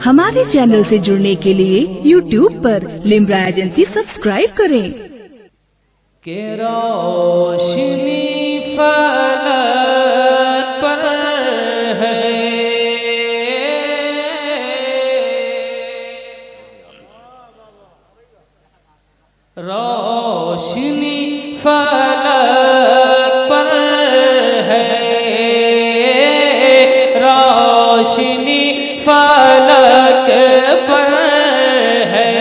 हमारे चैनल से जुड़ने के लिए YouTube पर लिम्रा एजेंसी सब्सक्राइब करें। के रोशनी फलक पर है, रोशनी फलक पर है, रोशनी फलक पर है,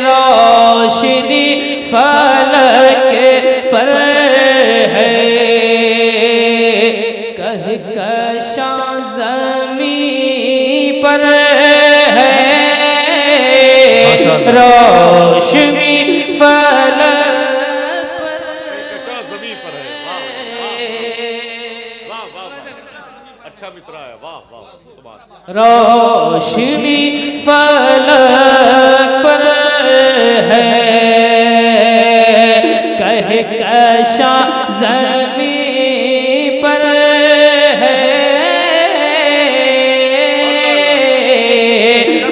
रोशनी फलक पर है, कहकशा ज़मीं पर है, रोशनी फलक पर ज़मीं पर है। वाह वाह वाह, अच्छा मिसरा है। वाह वाह, सुभान। रोशनी फलक पर है, कहकशा ज़मीं पर है,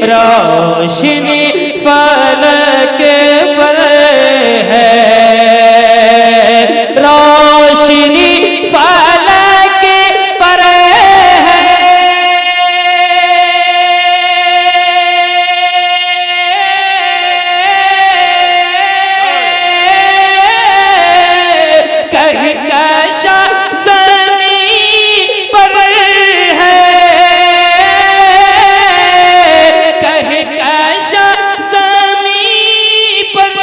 रोशनी फलक पर है, रोशनी फलक पर है, कहकशा ज़मीं पर है, कहकशा ज़मीं पर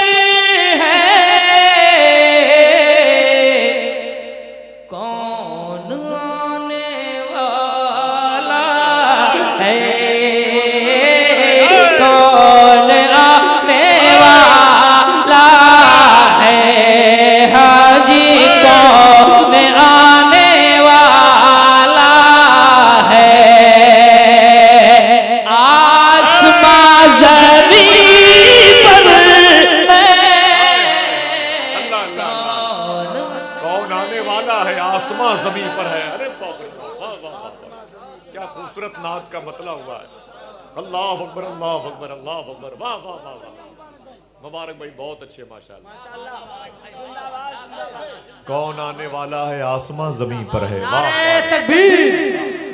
है, कौन आने वाला है, कौन आने वाला है, हाजी कौन आने वाला है, आसमां ज़मीं पर है, कौन आने वाला है, आसमां ज़मीं पर है। अरे बाप रे, वाह वाह वाह, क्या खूबसूरत नात का मतलब हुआ है। अल्लाह अकबर, अल्लाह अकबर, अल्लाह अकबर। वाह वाह वाह वाह, मुबारक भाई, बहुत अच्छे, माशाल्लाह। कौन आने वाला है, आसमां ज़मीं पर है। वाह नारे तकबीर,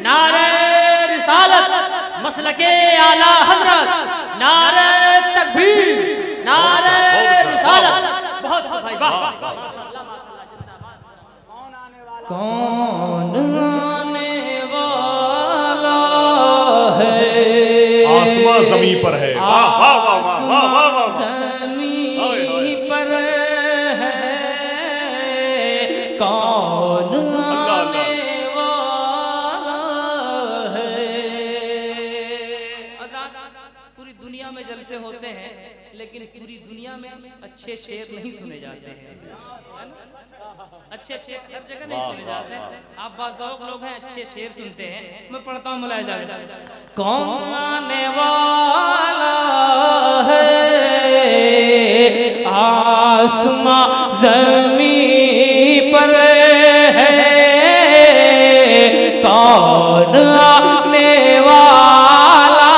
नारे रिसालत, मसलके आला हजरत, नारे तकबीर, नारे रिसालत। बहुत भाई, वाह वाह। कौन आने वाला है, आसमां ज़मीं पर है। वाह वाह वाह वाह वाह वाह वाह। ज़मीं पर है, कौन आने वाला है। पूरी दुनिया में जलसे होते हैं, लेकिन पूरी दुनिया में अच्छे शेर नहीं सुने जाते हैं, अच्छे शेर हर जगह नहीं सुने जाते हैं। आप बाज़ौक़ लोग हैं, अच्छे शेर सुनते हैं। मैं पढ़ता हूँ मुलाहिज़ा। कौन आने वाला है, आसमां ज़मीं पर है, कौन आने वाला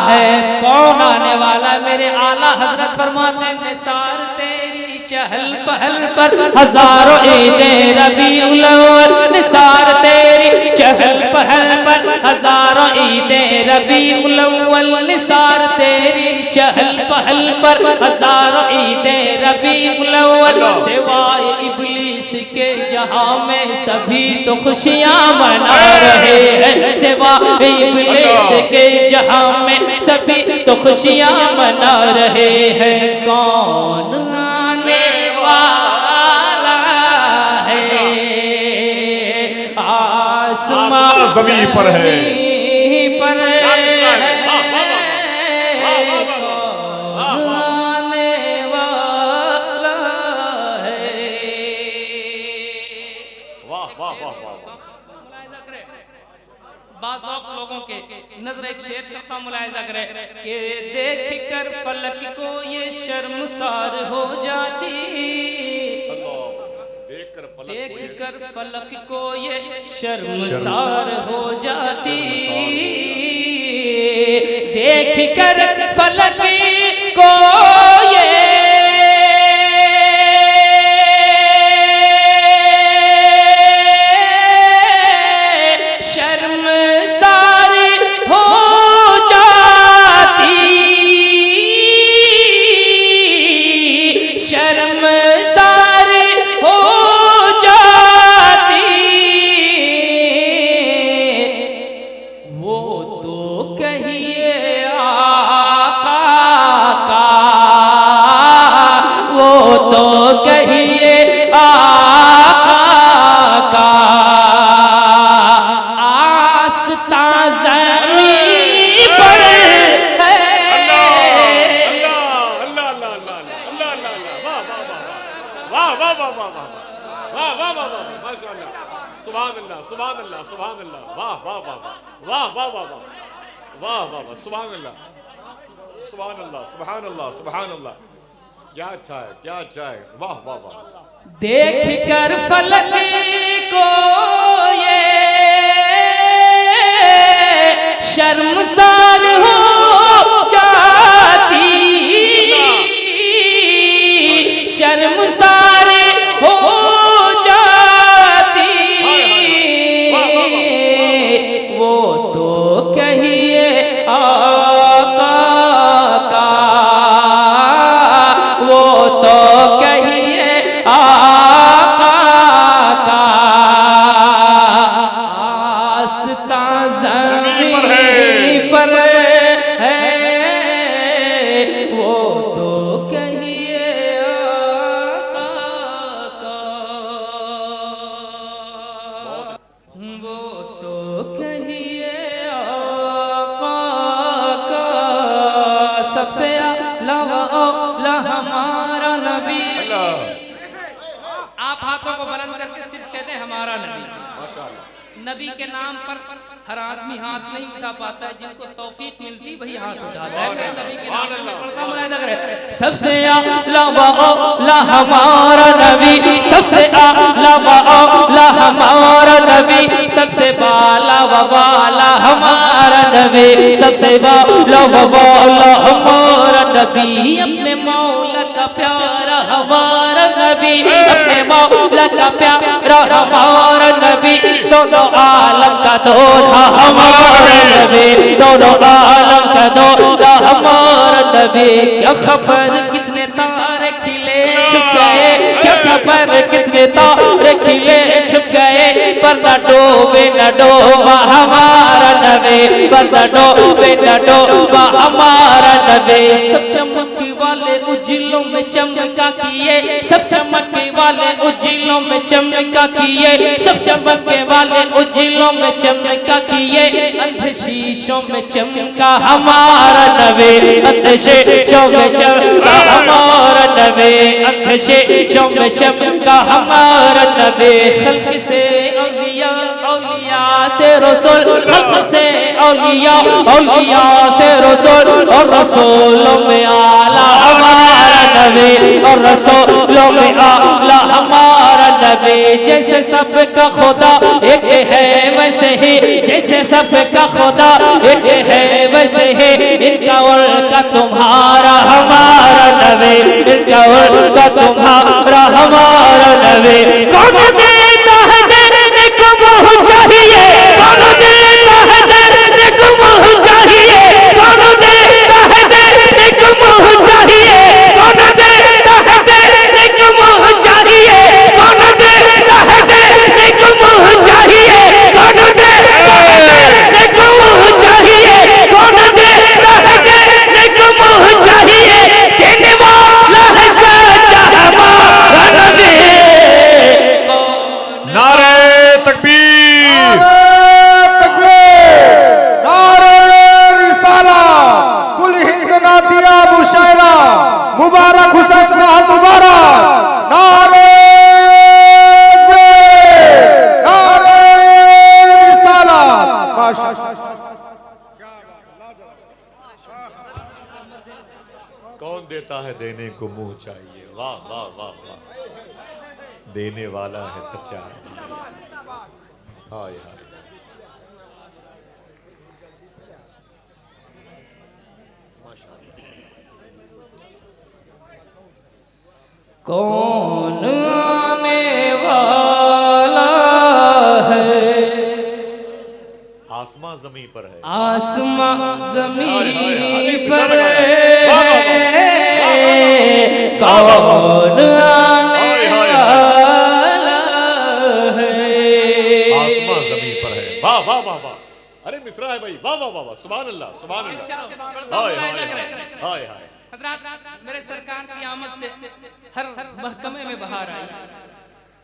है, कौन आने वाला है। मेरे आला हजरत फरमाते हैं, निसार तेरी चहल पहल पर हजारों ईदे रबीउल अव्वल, निसार तेरी चहल पहल पर हजारों ईदे रबीउल अव्वल, निसार तेरी चहल पहल पर हजारों ईदे रबीउल अव्वल, सिवाय इब्लीस के जहां में सभी तो खुशियां मना रहे हैं, सिवाय इब्लीस के जहां में सभी तो खुशियां मना रहे हैं। कौन आने वाला है, आसमां ज़मीं पर है, पर है, बाज़ौक़ लोगों के नजर एक शेर करता मुलाहिज़ा करे कि देख कर फलक को ये शर्मसार हो जाती, देख देख कर फलक को ये शर्मसार हो जाती, देख कर फलक को ये शर्मसार हो जाती, शर्मसार हो जाती, वो तो कहिए आका का, वो तो कहिए आका का, आस्था ज़मीं पर है। वाह वाह वाह वाह वाह वाह वाह वाह वाह, माशाअल्लाह, सुभान अल्लाह सुभान अल्लाह सुभान अल्लाह, वाह वाह वाह वाह वाह वाह वाह वाह वाह वाह, सुभान अल्लाह सुभान अल्लाह सुभान अल्लाह सुभान अल्लाह, क्या अच्छा है क्या अच्छा है, वाह वाह वाह। देख कर फलक को ये शर्मसार हो जाती, शर्मसार हो जाती, वो तो कहिए आका का, वो तो कहिए आका का, आस्था ज़मीं पर है, वो तो कहिए आका का, वो तो कहिए आका का, सबसे आला हमारा नबी। आप हाथों को बुलंद करके सिर्फ कहते हैं हमारा नबी। नबी के नाम पर हर आदमी हाथ नहीं उठा पाता है, जिनको तौफीक मिलती वही हाथ उठाता है। मैं नबी के नाम पर पढ़ता हूं, मुलाहिजा करें। सबसे आला हमारा नबी, सबसे आला हमारा नबी, सबसे बाला वाला हमारा नबी, सबसे बाला हमारा नबी, अपने मौला का प्यारा हमारा नबी, अपने मौला का प्यारा हमारा नबी, दोनों आलम का दोहा हमारा नबी, दोनों आलम का दोहा हमारा नबी। क्या खबर कितने तारे खिले छुप गए, क्या खबर कितने तारे खिले छुप गए, पर न डूबे न डूबा हमारा नबी, पर न डूबे न डूबा हमारा नबी। सब चमकने वाले उज्जलों में चमका किए, सब चमकने वाले उज्जलों में चमका किए, सब चमकने वाले उज्जलों में चमका किए, अंध शीशों में चमका हमारा नबी, अंध शीशों में चमका हमारा नबी, अंध शीशों में चमका हमारा नबी। खल्क से औलिया, औलिया से रसूल, खल्क से औलिया, औलिया से रसूल, और रसूलों में आला हमारा नबी, और रसूलों में आला हमारा नबी। जैसे सबका खुदा एक है वैसे ही, जैसे सबका खुदा एक है वैसे ही, इनका और का तुम्हारा हमारा नबी, इनका और का तुम्हारा हमारा नबी। कौन देता है देने को मुँह चाहिए, कौन देता है देने को मुँह चाहिए, कौन देता है देने को मुँह चाहिए, कौन देता है देने को मुँह चाहिए, कौन देता है देने को मुँह चाहिए, कौन देता है देने को मुँह चाहिए, कौन देता है देने को मुँह चाहिए, देने वाला है सच्चा हमारा नबी। नारे तकबीर, नारे रिसाला, कुल हिंद ना दिया मुशायरा, मुबारक हुसैन खान मुबारक। नारे तकबीर, नारे रिसाला। कौन देता है देने को मुंह चाहिए, वाह वाह वाह वाह। देने वाला है सच्चा। हाय हाय कौन आने वाला है? आसमां जमीन पर है, आसमां जमीन पर पर है। कौन आने वाला है? आसमां जमीन पर है। वाह वाह वाह वाह, अरे मिश्रा है भाई, वाह वाह वाह वाह, सुभान अल्लाह सुभान अल्लाह। हाय हाय हाय हाय। मेरे सरकार की आमद से हर महकमे में बहार आई,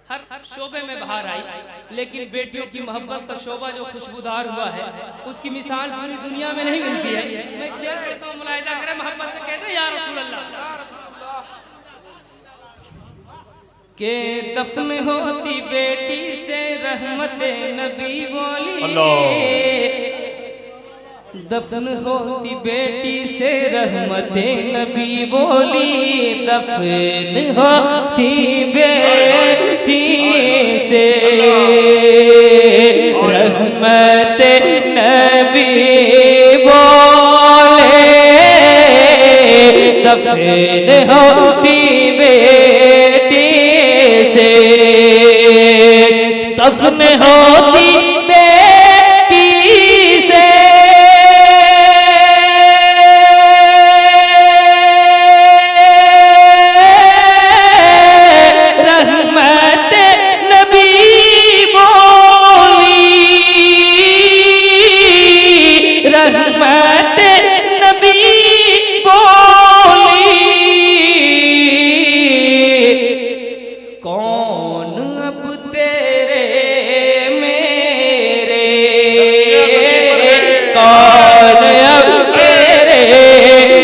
हर शोबे में बहार आई, लेकिन बेटियों की मोहब्बत का शोबा जो खुशबूदार हुआ है उसकी मिसाल पूरी दुनिया में नहीं मिलती है। मैं एक शेर कहता हूँ, मुलाहिजा करें, मोहब्बत से कहते हैं या रसूल अल्लाह के दफन होती बेटी से रहमत नबी बोली, दफन होती बेटी से रहमत नबी बोली, दफन होती बेटी से रहमत नबी बोले, दफन होती बेटी से, दफन होती बेटी से रहमत नबी बोली, रहमत नबी बोली। कौन अब तेरे मेरे, कौन अब तेरे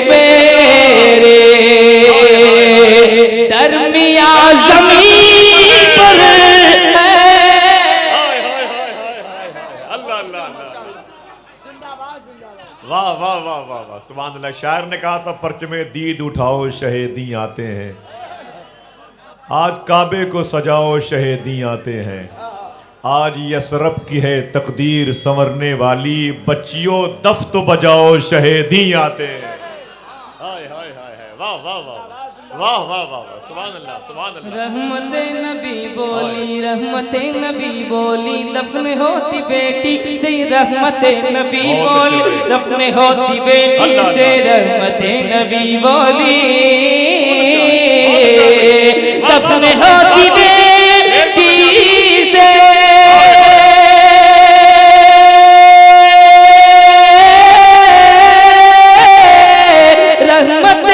मेरे दरमिया जमीन पर है। अल्लाह अल्लाह अल्लाह, वाह वाह वाह वाह वाह, सुभान अल्लाह। शायर ने कहा था, परचमे दीद उठाओ शहीदी आते हैं, आज काबे को सजाओ शहीदी आते हैं, आज यसरब की है तकदीर संवरने वाली, बच्चियों दफ तो बजाओ शहीदी आते हैं। हाय हाय हाय हाय, वाह वाह वाह वाह वाह वाह, सुभान अल्लाह सुभान अल्लाह। रहमत नबी बोली, रहमत नबी बोली, दफन होती बेटी से रहमत नबी बोली, दफन होती बेटी से रहमत नबी बोली, दफन होती बेटी से रहमत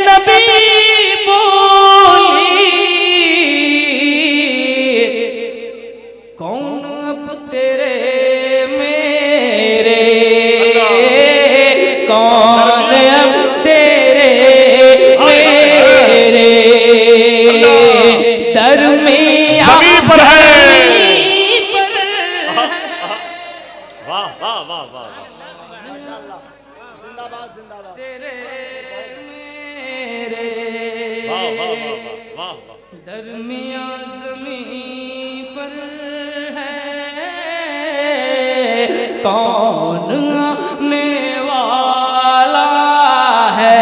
नबी बोली। कौन अब तेरे मेरे, कौन अब तेरे मेरे दरमिया जमीन पर है। जमीन पर है। वाह वाह वाह वाह, तेरे मेरे वाह वाह वाह वाह वाह, दरमिया जमीन पर है। कौन आने वाला है?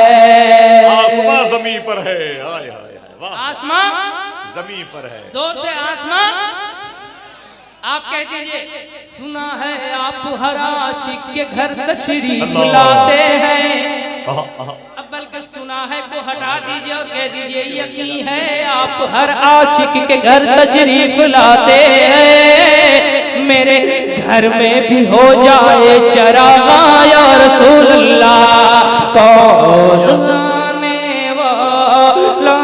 आसमां जमीन पर है। हाय हाय हाय, वाह, आसमां जमीन पर है। जोर से आसमां। आप कह दीजिए, सुना है आप हर आशिक के घर तशरीफ लाते हैं। अब बल्कि सुना है को हटा दीजिए और कह दीजिए, यकीन है आप हर आशिक के घर तशरीफ लाते हैं। मेरे घर में भी हो जाए चरागा या रसूल अल्लाह। कौन आने वाला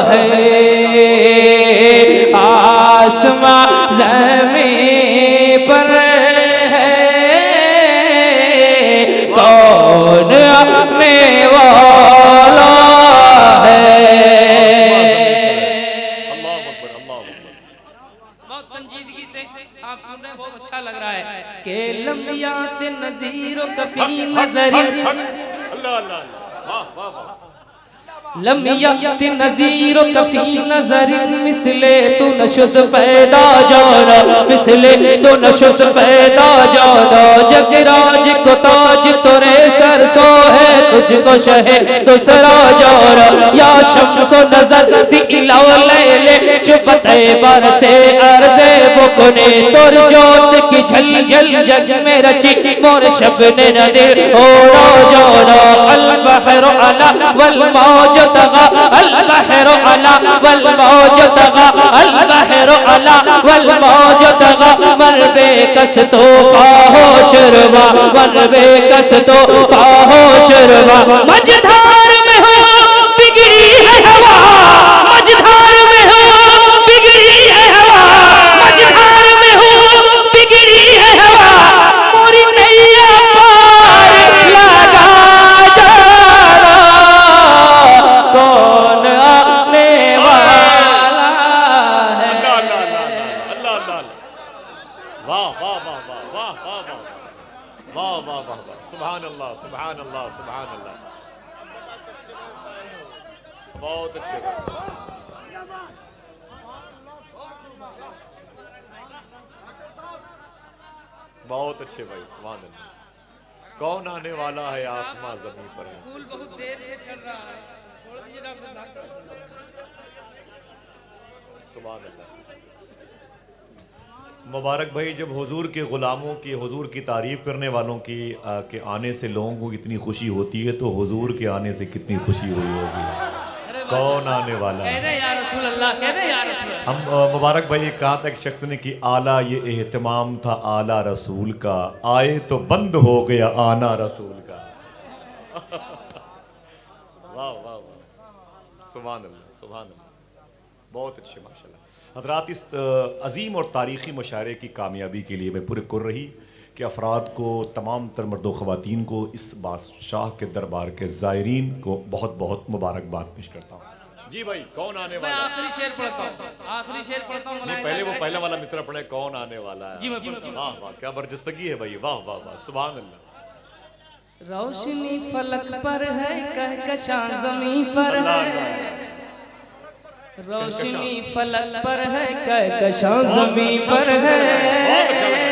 है? आसमां ज़मीन पर है। कौन आने वाला है? अल्लाह अकबर अल्लाह अकबर। बहुत संजीदगी से आप सुन रहे हैं, बहुत अच्छा लग रहा है कि लम्बियात नज़ीर कफी नज़री। अल्लाह अल्लाह, वाह वाह वाह, लम यअति नज़ीर कफी नज़रिन मिसले तू नशुद पैदा जाना, मिसले तू नशुद पैदा जाना। जगराज को ताज तुरे सर सो है, तुझको शहे दूसरा जाना। या शम्सो नजर थी इलाओ लैले चुपते बर से अर्ज़े बुकने, तुर जोत की झल झल जग में रची मोर शबने नदीर ओरा जाना। अल बहर अला वल मौज तगा, अल बहर अला वल मौज तगा, अल बहर अला वल मौज तगा। मर बेकस तो खाहो शर्मा, मर बेकस तो खाहो शर्मा। मझधार में हो बिगड़ी है हवा, मझधार में हो बिगड़ी है हवा, मझधार में हो बिगड़ी है हवा। मोरी नैया पार लगा जाना, कौन आने वाला है। अल्लाह अल्लाह अल्लाह अल्लाह अल्लाह। वाह वाह वाह वाह वाह वाह वाह वाह वाह वाह वाह। सुभान अल्लाह सुभान अल्लाह सुभान अल्लाह। बहुत अच्छे, बहुत अच्छे भाई, सुभान अल्लाह। कौन आने वाला है आसमां जमीन पर है। फूल बहुत देर से चल रहा है, छोड़ दीजिए डॉक्टर साहब। सुभान अल्लाह। मुबारक भाई, जब हुजूर के गुलामों की, हुजूर की तारीफ करने वालों की के आने से लोगों को इतनी खुशी होती है, तो हुजूर के आने से कितनी खुशी हुई होगी। कौन आने वाला है। कह दे या रसूल अल्लाह, कह दे या रसूल अल्लाह। हम मुबारक भाई, कहा था एक शख्स ने कि आला ये एहतमाम था आला रसूल का, आए तो बंद हो गया आना रसूल का। वाह वाह वाह, सुभान अल्लाह सुभान अल्लाह। बहुत अच्छे माशाल्लाह। हजरात, इस अजीम और तारीख़ी मुशायरे की कामयाबी के लिए मैं पुरकुर रही कि अफराद को, तमाम तर मर्दो ख़वातीन को, इस बादशाह के दरबार के ज़ायरीन को बहुत बहुत मुबारकबाद पेश करता हूँ। जी भाई, कौन आने मैं वाला है। आखिरी शेर पढ़ता हूँ, आखिरी शेर पढ़ता हूँ। नहीं, पहले वो पहला वाला मिसरा पढ़े, कौन आने वाला है। जी मैं पढ़ता हूँ। वाह वाह, क्या बरजस्तगी है भाई, वाह वाह वाह, सुभान अल्लाह। रोशनी फलक पर है, कहकशां ज़मीं पर अल्लाह है। अल्लाह। रोशनी फलक पर है, कहकशां ज़मीं पर है। बहुत अच्छा लगा।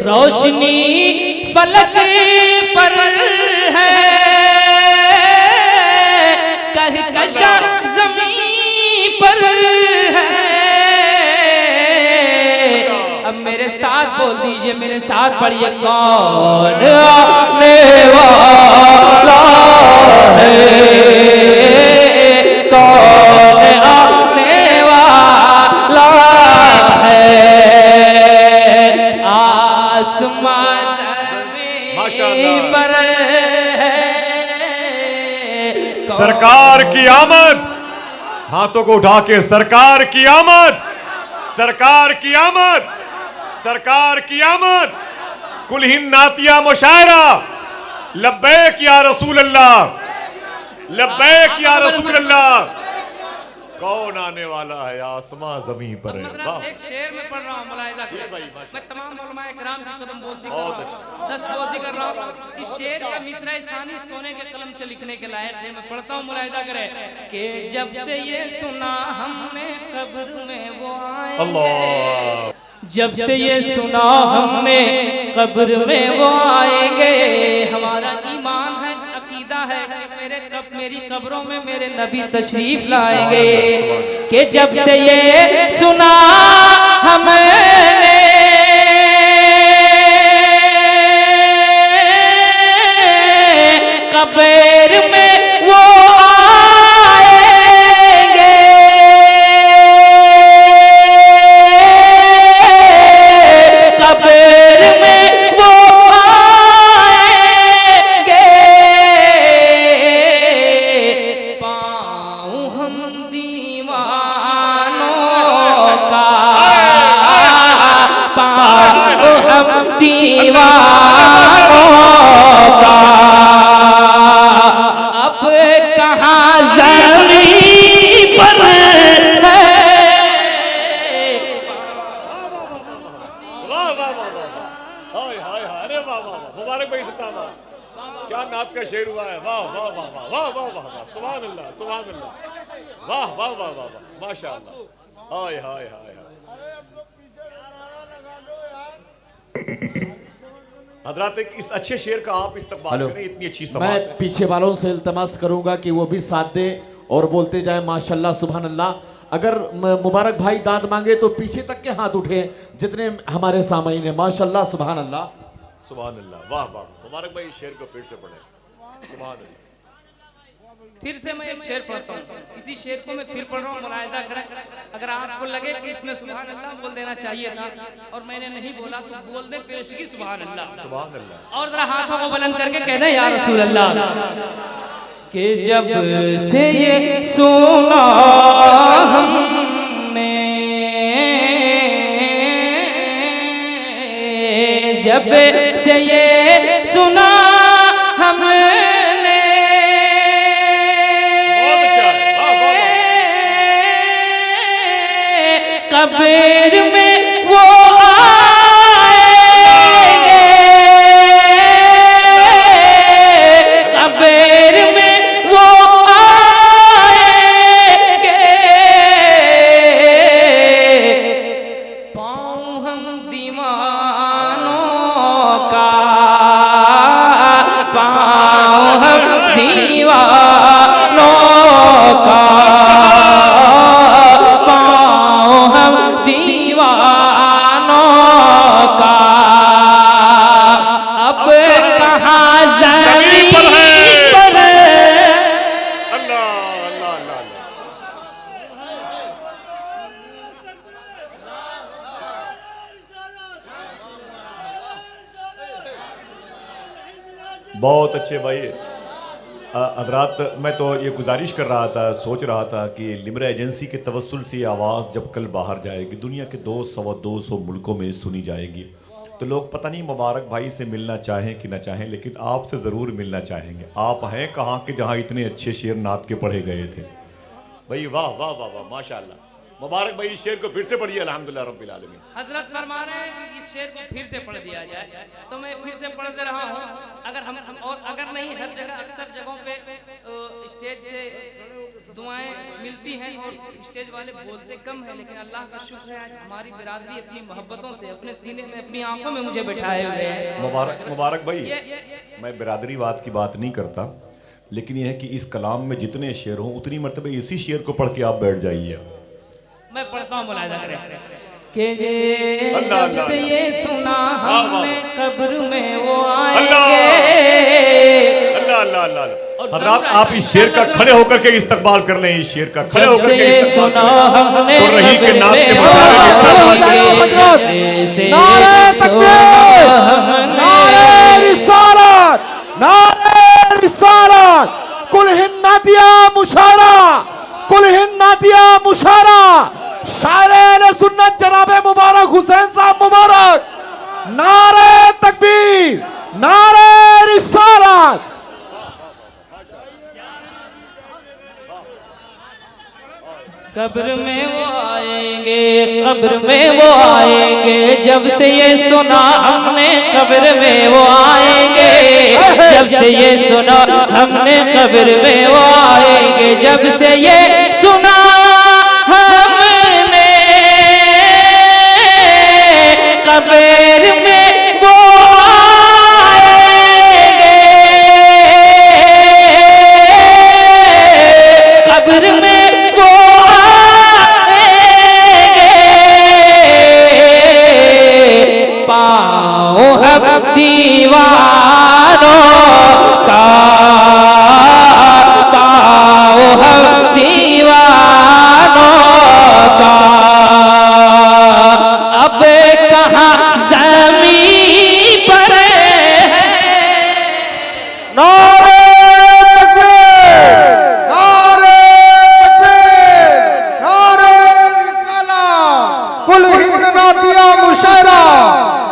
रोशनी फलक पर है, कहकशां ज़मीं पर है। अब मेरे साथ बोल दीजिए, मेरे साथ पढ़िए। कौन आने वाला है, कौन आने वाला है। आसमां ज़मीं पर है, सरकार की आमद, हाथों को उठा के, सरकार की आमद, सरकार की आमद, सरकार की आमद। कुल हिंद नातिया मुशायरा, लब्बैक या रसूल अल्लाह, लब्बैक या रसूल अल्लाह। कौन आने वाला है आसमां जमीन पर है। वाह, एक शेर में पढ़ रहा हूँ मुलाहिजा जी करें। भाई, माशाअल्लाह। मैं तमाम उलमाए किराम की कदम बोसी कर बहुत रहा हूँ, दस्तबोसी कर रहा हूँ। इस शेर का मिसरा सानी सोने के कलम से लिखने के लायक है। मैं पढ़ता हूँ, मुलाहिजा करें कि जब से ये सुना हमने कब्र में वो आएंगे, अल्लाह। जब से ये सुना हमने कब्र में वो आएंगे। हमारा ईमान है, अकीदा है कि मेरी कब्रों में मेरे नबी तशरीफ लाएंगे। कि जब से ये सुना हमने कब्र में वो आएंगे, कब्र में वो आएंगे। पाऊं हम दीवानों का, पाऊं हम दीवानों का, अब कहाँ ज़मीन पर है। वाह वाह वाह वाह, हाय हाय हाय, अरे वाह वाह वाह, मुबारक भाई, सत्ता क्या नात का शेर शेर हुआ है। वाह वाह वाह वाह वाह वाह वाह वाह, सुभान अल्लाह सुभान अल्लाह, वाह वाह वाह वाह वाह, माशाअल्लाह, हाय हाय हाय हाय। हजरत इस अच्छे शेर का आप इस्तकबाल करें, इतनी अच्छी मैं समाअत है। पीछे वालों से इल्तमास करूंगा कि वो भी साथ दे और बोलते जाए माशाल्लाह सुभान अल्लाह। अगर मुबारक भाई दाद मांगे तो पीछे तक के हाथ उठे जितने हमारे सामईन है। माशाल्लाह सुभान अल्लाह सुभान अल्लाह, वाह वाह। मुबारक भाई शेर को फिर से पढ़े। सुभान अल्लाह। फिर से मैं एक शेर पढ़ता हूँ, इसी शेर को मैं फिर पढ़ रहा हूँ, मुलाहिजा करें। अगर आपको लगे कि इसमें सुभान अल्लाह बोल देना चाहिए था और मैंने नहीं बोला तो बोल दे पेशगी सुभान अल्लाह। सुभान अल्लाह। और जरा हाथों को बुलंद करके कहना या रसूल अल्लाह कि जब से ये सुना हमने, जब से ये सुना हमने, कब्र में वो आएंगे, कब्र में वो आएंगे, पाँव हम दीवानों का, पाँव हम दीवानों का, बहुत अच्छे भाई। हजरात मैं तो ये गुजारिश कर रहा था, सोच रहा था कि लिमरा एजेंसी के तवस्सुल से आवाज़ जब कल बाहर जाएगी, दुनिया के 200 मुल्कों में सुनी जाएगी, तो लोग पता नहीं मुबारक भाई से मिलना चाहें कि ना चाहें, लेकिन आपसे ज़रूर मिलना चाहेंगे। आप हैं कहाँ के जहाँ इतने अच्छे शेर नात के पढ़े गए थे भाई। वाह वाह वाह वाह, माशाअल्लाह। मुबारक भाई इस शेर को फिर से पढ़िए। अल्हम्दुलिल्लाह रब्बिल आलमीन। हजरत फरमा रहे हैं कि इस शेर को फिर से पढ़ दिया जाए, तो मैं फिर से पढ़ते रहा हूँ। अगर हम और अगर नहीं, हर जगह अक्सर जगहों पे स्टेज से दुआएं मिलती हैं और स्टेज वाले बोलते कम है, लेकिन अल्लाह का शुक्र है आज हमारी बिरादरी अपनी मोहब्बतों से अपने सीने में अपनी आंखों में मुझे बैठाए हुए हैं। मुबारक भाई, मैं बिरादरी वाद की बात नहीं करता, लेकिन यह है कि इस कलाम में जितने शेर हों उतनी मरतबे इसी शेर को पढ़ के आप बैठ जाइए। मैं पढ़ता हूँ, मुलाहिजा करें कि जब से ये सुना हमने कब्र में वो आएंगे। अल्लाह अल्लाह अल्लाह। हजरात आप इस शेर का खड़े होकर के इस्तकबाल कर लें, इस शेर का खड़े होकर के इस्तकबाल कर लें। तो रही के नाम के नारे तकबीर, नारे रिसालत, नारे रिसालत, कुल हिन्नातिया मुशारा, कुल हिन्नातिया मुशारा, शायर सुन्नत जनाबे मुबारक हुसैन साहब मुबारक। नारे तकबीर, नारे रिसालत। कब्र में वो आएंगे, कब्र में वो आएंगे, जब से ये सुना हमने कब्र में वो आएंगे, जब से ये सुना हमने कब्र में वो आएंगे, जब से ये सुना हमने कब्र में वो आएंगे, कब्र में वो आएंगे, पाँव हम दीवानों का, पाँव हम दीवानों का, अब कहाँ ज़मीं पर है। नारे तकबीर, नारे तकबीर, नारे रिसालत, कुल हिंद नातिया मुशायरा,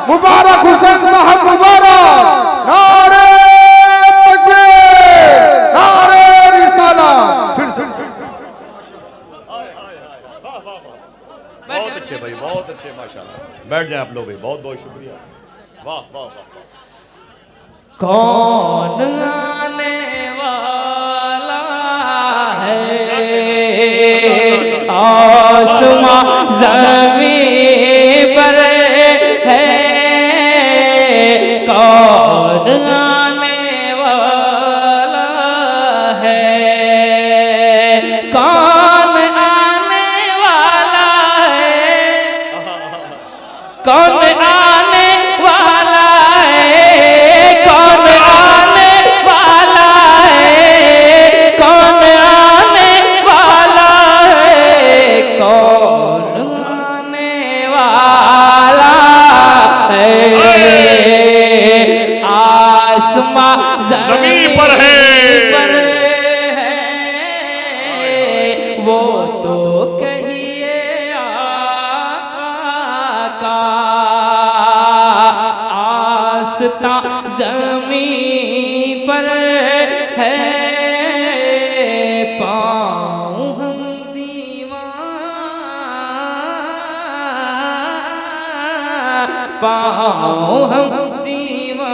मुबारक हुसैन साहब मुबारक। नारे तकबीर, नारे रिसालत। फिर से बहुत अच्छे भाई, बहुत अच्छे, माशाल्लाह। बैठ जाए आप लोग भाई, बहुत बहुत शुक्रिया। वाह वाह वाह। कौन आने कौन आने वाला है, कौन आने वाला है, कौन आने वाला है, कौन आने वाला है। आसमां ज़मीन पर है, वो तो कहिए आका का। आस्था ज़मीन पर है, पाँव हम पाँव हम दीवानों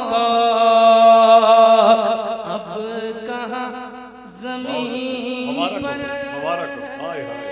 का। अब कहाँ ज़मीन मुबारक पर मुबारक, हाय हाय